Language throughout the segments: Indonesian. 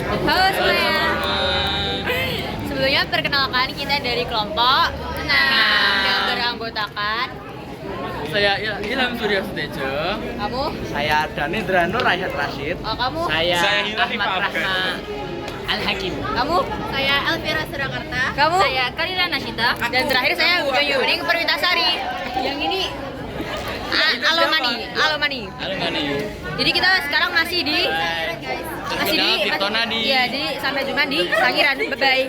Halo semuanya. Sebelumnya perkenalkan kita dari kelompok yang beranggotakan. Saya Ilham Surya Sutejo. Kamu? Saya Danendra Nur Raihat Rashid. Oh, kamu? Saya Ahmad Rahma Al-Hakim. Kamu? Saya Elvira Surakarta. Kamu? Saya Karina Nasita. Dan terakhir saya Yuning Perwitasari. Yang ini Alomani. Jadi kita sekarang masih di Tirtona di. Iya, jadi sampai jumpa di Sangiran. Bye bye.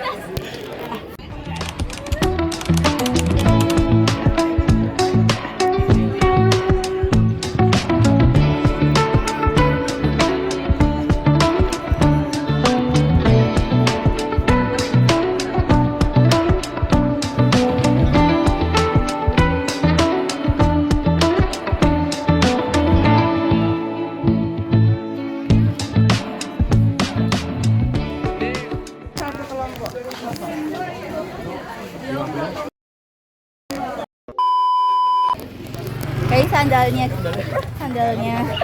Kayak sandalnya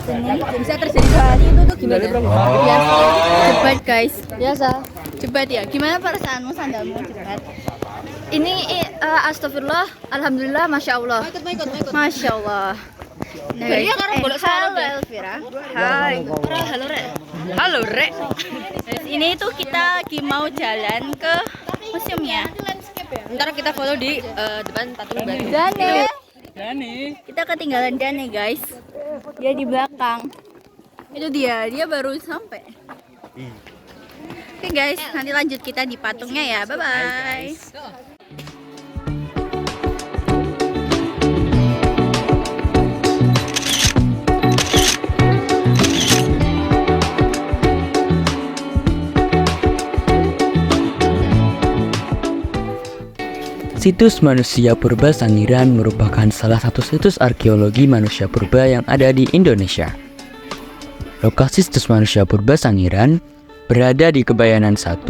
Senin bisa terjadi hari itu tuh gimana? Biasa cepat guys. Biasa cepat ya. Gimana perasaanmu sandalmu cepat? Ini astagfirullah, alhamdulillah, masya Allah. Masya Allah. Nah, guys, halo Elvira. Hai. Halo Rek. Ini tuh kita lagi mau jalan ke museumnya. Ntar kita follow di depan patung Batu. Dane. Kita ketinggalan Dane guys. Dia di belakang. Itu dia baru sampai. Oke guys, nanti lanjut kita di patungnya ya. Bye bye. Situs Manusia Purba Sangiran merupakan salah satu situs arkeologi manusia purba yang ada di Indonesia. Lokasi situs Manusia Purba Sangiran berada di Kebayanan 1,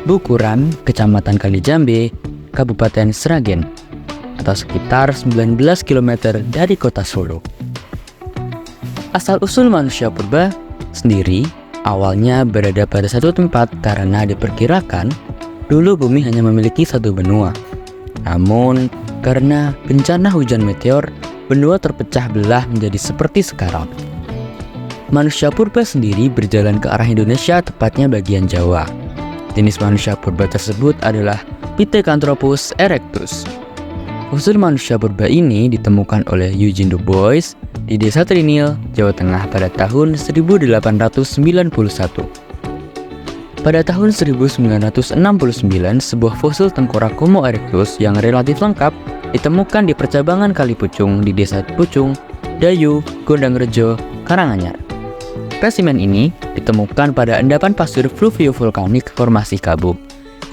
Bukuran, Kecamatan Kalijambe, Kabupaten Sragen, atau sekitar 19 km dari kota Solo. Asal-usul manusia purba sendiri awalnya berada pada satu tempat karena diperkirakan dulu bumi hanya memiliki satu benua. Namun, karena bencana hujan meteor, benua terpecah belah menjadi seperti sekarang. Manusia purba sendiri berjalan ke arah Indonesia, tepatnya bagian Jawa. Jenis manusia purba tersebut adalah Pithecanthropus erectus. Fosil manusia purba ini ditemukan oleh Eugene Du Bois di Desa Trinil, Jawa Tengah pada tahun 1891. Pada tahun 1969, sebuah fosil tengkorak Homo erectus yang relatif lengkap ditemukan di percabangan Kali Pucung di Desa Pucung, Dayu, Gondangrejo, Karanganyar. Spesimen ini ditemukan pada endapan pasir fluvio-vulkanik formasi Kabub,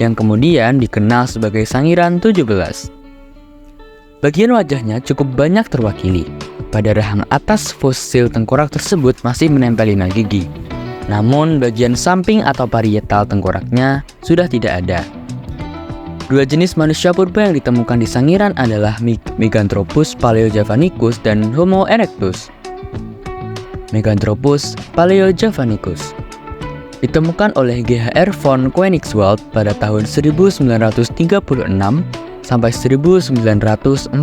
yang kemudian dikenal sebagai Sangiran 17. Bagian wajahnya cukup banyak terwakili. Pada rahang atas fosil tengkorak tersebut masih menempel inang gigi. Namun bagian samping atau parietal tengkoraknya sudah tidak ada. Dua jenis manusia purba yang ditemukan di Sangiran adalah Meganthropus paleojavanicus dan Homo erectus. Meganthropus paleojavanicus ditemukan oleh G.H.R. von Koenigswald pada tahun 1936 sampai 1941.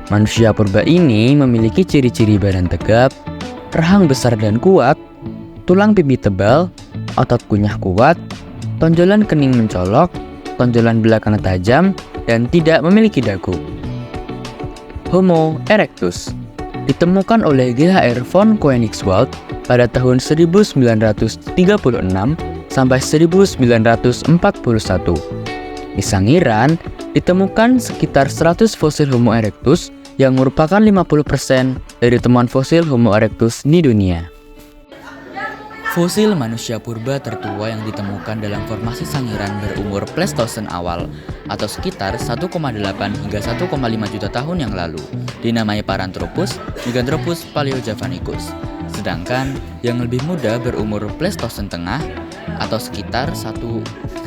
Manusia purba ini memiliki ciri-ciri badan tegap, rahang besar dan kuat, tulang pipi tebal, otot kunyah kuat, tonjolan kening mencolok, tonjolan belakang tajam, dan tidak memiliki dagu. Homo erectus ditemukan oleh G.H.R. von Koenigswald pada tahun 1936 sampai 1941. Di Sangiran ditemukan sekitar 100 fosil Homo erectus yang merupakan 50% dari temuan fosil Homo erectus di dunia. Fosil manusia purba tertua yang ditemukan dalam formasi Sangiran berumur Pleistosen awal atau sekitar 1,8 hingga 1,5 juta tahun yang lalu, dinamai Paranthropus Meganthropus paleojavanicus. Sedangkan yang lebih muda berumur Pleistosen tengah atau sekitar 1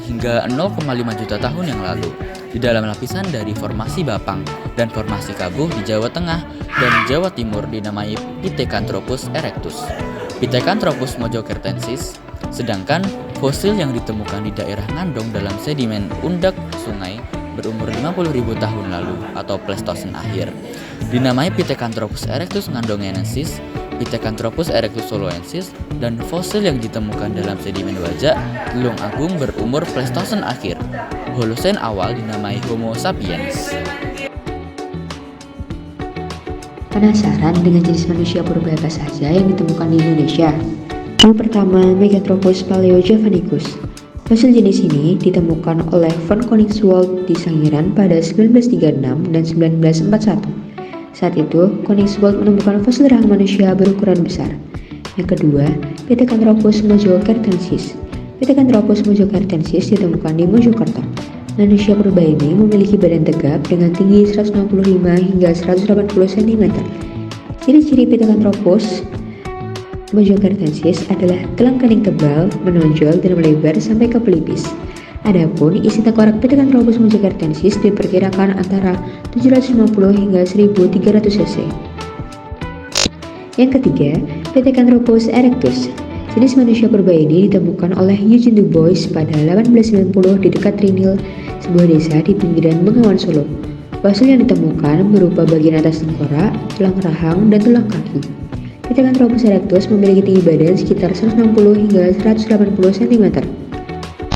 hingga 0,5 juta tahun yang lalu, di dalam lapisan dari formasi Bapang dan formasi Kabuh di Jawa Tengah dan Jawa Timur dinamai Pithecanthropus erectus. Pithecanthropus mojokertensis Sedangkan fosil yang ditemukan di daerah Ngandong dalam sedimen undak sungai berumur 50.000 tahun lalu atau Pleistosen akhir. Dinamai Pithecanthropus erectus ngandongensis, Pithecanthropus erectus soloensis, dan fosil yang ditemukan dalam sedimen wajak Tulung Agung berumur Pleistosen akhir. Holosen awal dinamai Homo sapiens. Penasaran dengan jenis manusia purba apa saja yang ditemukan di Indonesia? Yang pertama, Meganthropus paleojavanicus. Fosil jenis ini ditemukan oleh von Koningswald di Sangiran pada 1936 dan 1941. Saat itu, Koningswald menemukan fosil rahang manusia berukuran besar. Yang kedua, Pithecanthropus mojokertensis. Pithecanthropus mojokertensis ditemukan di Mojokerto. Manusia purba ini memiliki badan tegap dengan tinggi 165 hingga 180 cm. Ciri-ciri Pithecanthropus mojokertensis adalah tulang kening tebal, menonjol dan melebar sampai ke pelipis. Adapun isi tengkorak Pithecanthropus mojokertensis diperkirakan antara 750 hingga 1300 cc. Yang ketiga, Pithecanthropus erectus. Jenis manusia purba ini ditemukan oleh Eugene Du Bois pada 1890 di dekat Trinil, sebuah desa di pinggiran Bengawan Solo. Fosil yang ditemukan berupa bagian atas tengkorak, tulang rahang, dan tulang kaki. Pithecanthropus erectus memiliki tinggi badan sekitar 160 hingga 180 cm.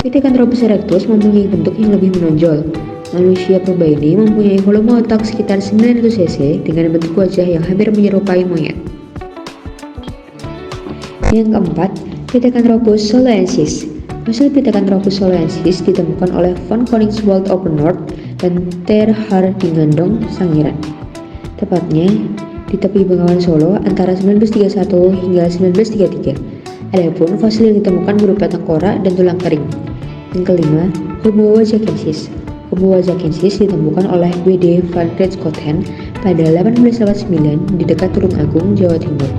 Pithecanthropus erectus mempunyai bentuk yang lebih menonjol. Manusia purba ini mempunyai volume otak sekitar 900 cc dengan bentuk wajah yang hampir menyerupai monyet. Yang keempat, Pithecanthropus soloensis. Fosil Pithecanthropus soloensis ditemukan oleh von Koningswald Oppenort dan Ter Haar di Ngandong, Sangiran. Tepatnya di tepi Bengawan Solo antara 1931 hingga 1933. Adapun fosil yang ditemukan berupa tengkorak dan tulang kering. Yang kelima, Homo wajakensis. Homo wajakensis ditemukan oleh W.D. van Rietschoten pada 1889 di dekat Tulung Agung, Jawa Timur.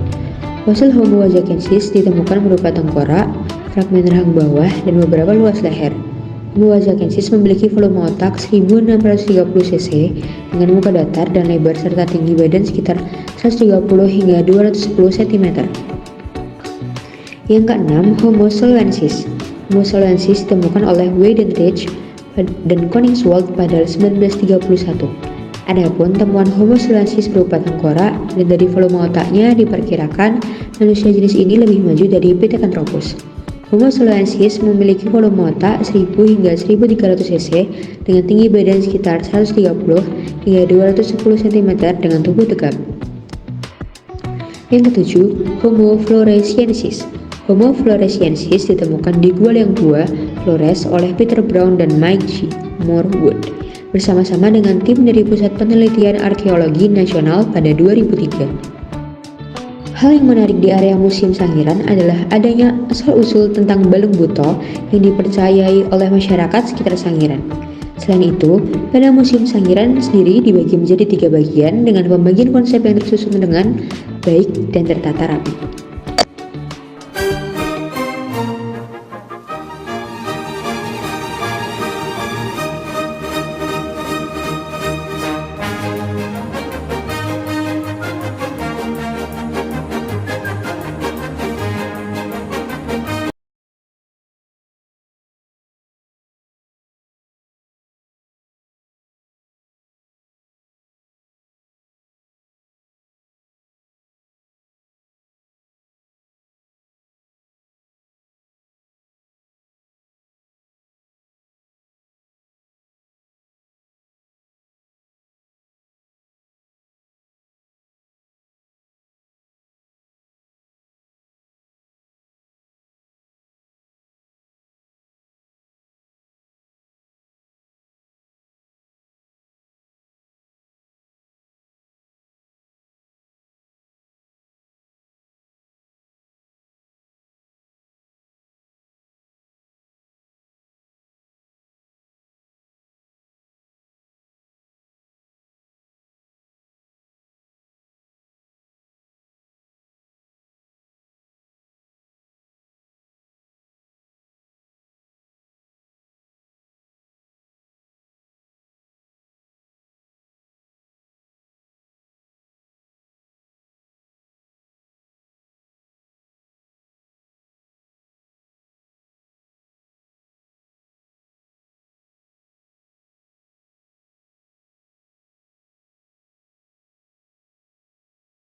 Fosil Homo wajakensis ditemukan berupa tengkorak, fragmen rahang bawah, dan beberapa luas leher. Homo wajakensis memiliki volume otak 1630 cc dengan muka datar dan lebar serta tinggi badan sekitar 130 hingga 210 cm. Yang keenam, Homo soloensis. Homo soloensis ditemukan oleh Weidenreich dan Koningswald pada 1931. Adapun temuan Homo soloensis berupa tengkorak dan dari volume otaknya diperkirakan manusia jenis ini lebih maju dari Pithecanthropus. Homo soloensis memiliki volume otak 1000 hingga 1300 cc dengan tinggi badan sekitar 130 hingga 210 cm dengan tubuh tegap. Yang ketujuh, Homo floresiensis. Homo floresiensis ditemukan di Gua Liang Bua, Flores oleh Peter Brown dan Mike G. Morwood bersama-sama dengan tim dari Pusat Penelitian Arkeologi Nasional pada 2003. Hal yang menarik di area Museum Sangiran adalah adanya asal-usul tentang balung buto yang dipercayai oleh masyarakat sekitar Sangiran. Selain itu, pada Museum Sangiran sendiri dibagi menjadi 3 bagian dengan pembagian konsep yang tersusun dengan baik dan tertata rapi.